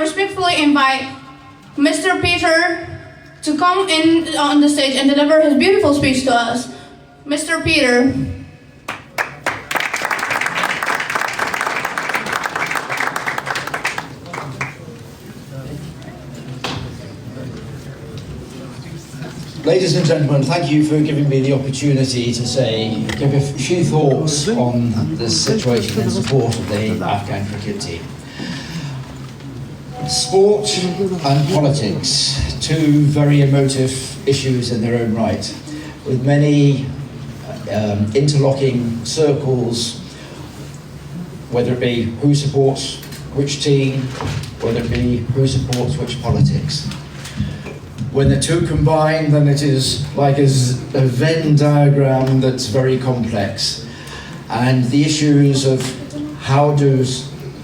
respectfully invite Mr. Peter to come in on the stage and deliver his beautiful speech to us. Mr. Peter. Ladies and gentlemen, thank you for giving me the opportunity to give a few thoughts on the situation in support of the Afghan cricket team. Sport and politics, two very emotive issues in their own right, with many interlocking circles, whether it be who supports which team, whether it be who supports which politics. When the two combine, then it is like a Venn diagram that's very complex. And the issues of how do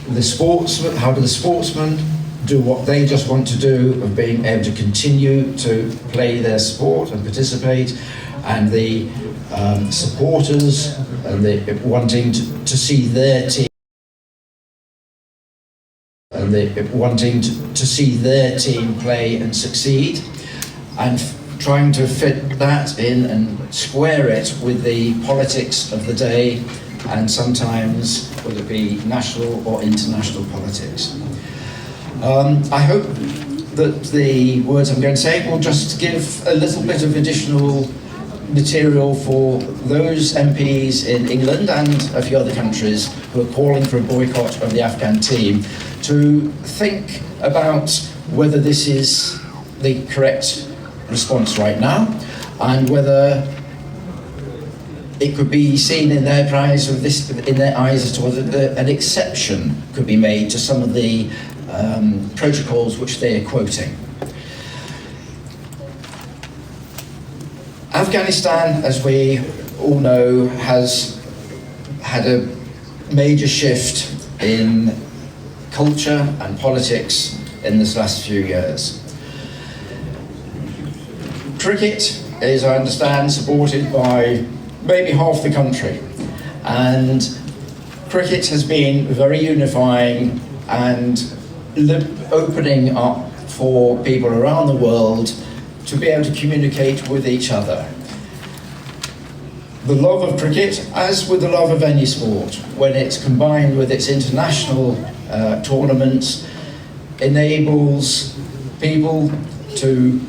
the sportsmen do what they just want to do, of being able to continue to play their sport and participate, and the supporters and the wanting to see their team play and succeed, and trying to fit that in and square it with the politics of the day, and sometimes whether it be national or international politics. I hope that the words I'm going to say will just give a little bit of additional material for those MPs in England and a few other countries who are calling for a boycott of the Afghan team, to think about whether this is the correct response right now, and whether it could be seen in their eyes as to whether an exception could be made to some of the protocols which they are quoting. Afghanistan, as we all know, has had a major shift in culture and politics in this last few years. Cricket is, I understand, supported by maybe half the country, and cricket has been very unifying and opening up for people around the world to be able to communicate with each other. The love of cricket, as with the love of any sport, when it's combined with its international tournaments, enables people to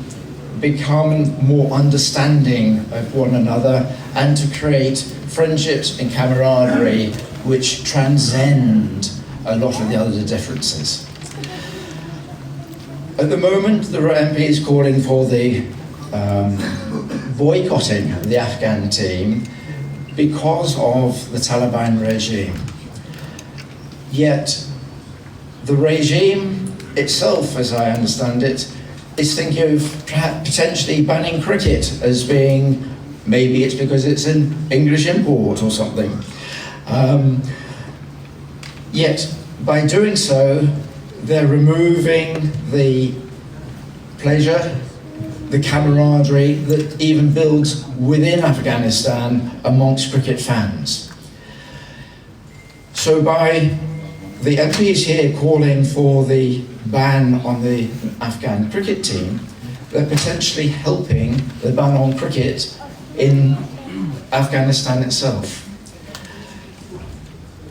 become more understanding of one another and to create friendships and camaraderie which transcend a lot of the other differences. At the moment, there are MPs calling for the boycotting of the Afghan team because of the Taliban regime. Yet, the regime itself, as I understand it, is thinking of potentially banning cricket as being, maybe it's because it's an English import or something. Yet, by doing so, they're removing the pleasure, the camaraderie that even builds within Afghanistan amongst cricket fans. So by the MPs here calling for the ban on the Afghan cricket team, they're potentially helping the ban on cricket in Afghanistan itself.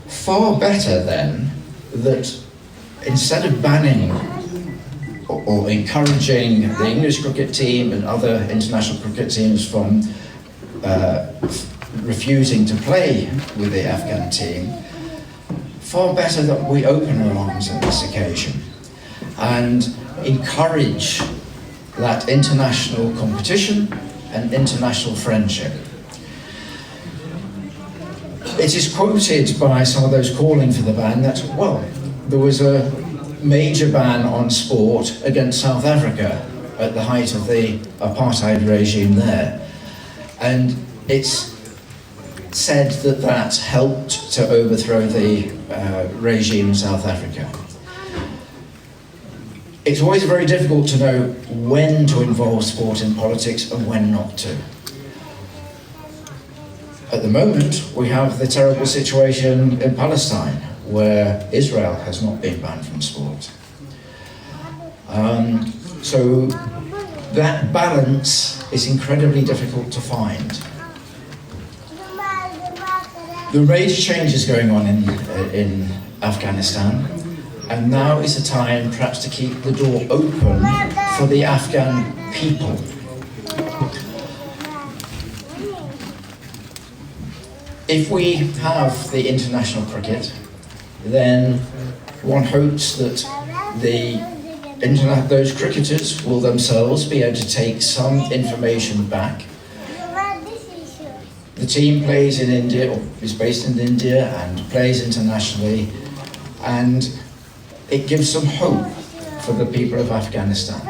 Far better then that instead of banning or encouraging the English cricket team and other international cricket teams from refusing to play with the Afghan team, far better that we open our arms on this occasion and encourage that international competition and international friendship. It is quoted by some of those calling for the ban that, well, there was a major ban on sport against South Africa at the height of the apartheid regime there. And it's said that that helped to overthrow the regime in South Africa. It's always very difficult to know when to involve sport in politics and when not to. At the moment, we have the terrible situation in Palestine, where Israel has not been banned from sport. So that balance is incredibly difficult to find. There are major changes going on in Afghanistan, and now is the time perhaps to keep the door open for the Afghan people. If we have the international cricket, then one hopes that those cricketers will themselves be able to take some information back. The team plays in India, or is based in India, and plays internationally, and it gives some hope for the people of Afghanistan.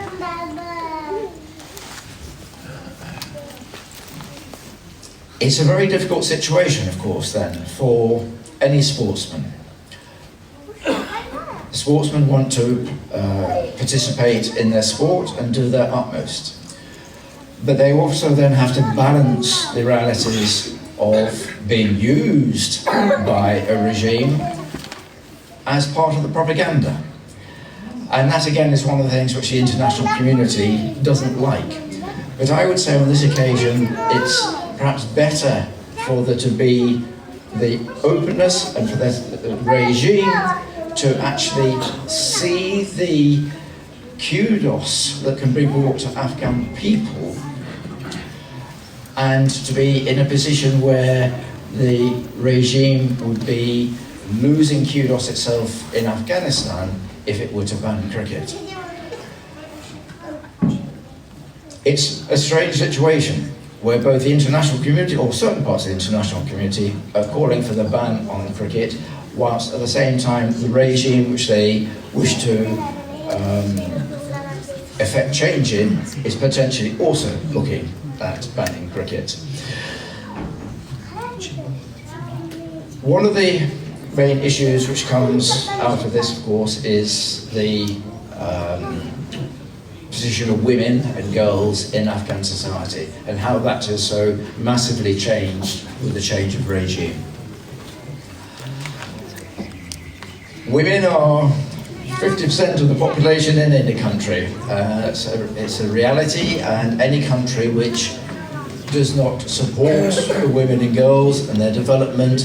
It's a very difficult situation, of course, then, for any sportsman. Sportsmen want to participate in their sport and do their utmost. But they also then have to balance the realities of being used by a regime as part of the propaganda. And that again is one of the things which the international community doesn't like. But I would say on this occasion it's perhaps better for there to be the openness and for the regime to actually see the kudos that can be brought to Afghan people, and to be in a position where the regime would be losing kudos itself in Afghanistan if it were to ban cricket. It's a strange situation where both the international community, or certain parts of the international community, are calling for the ban on cricket, whilst at the same time the regime which they wish to effect change in is potentially also looking at banning cricket. One of the main issues which comes out of this, of course, is the position of women and girls in Afghan society, and how that has so massively changed with the change of regime. Women are 50% of the population in any country. It's a reality, and any country which does not support the women and girls and their development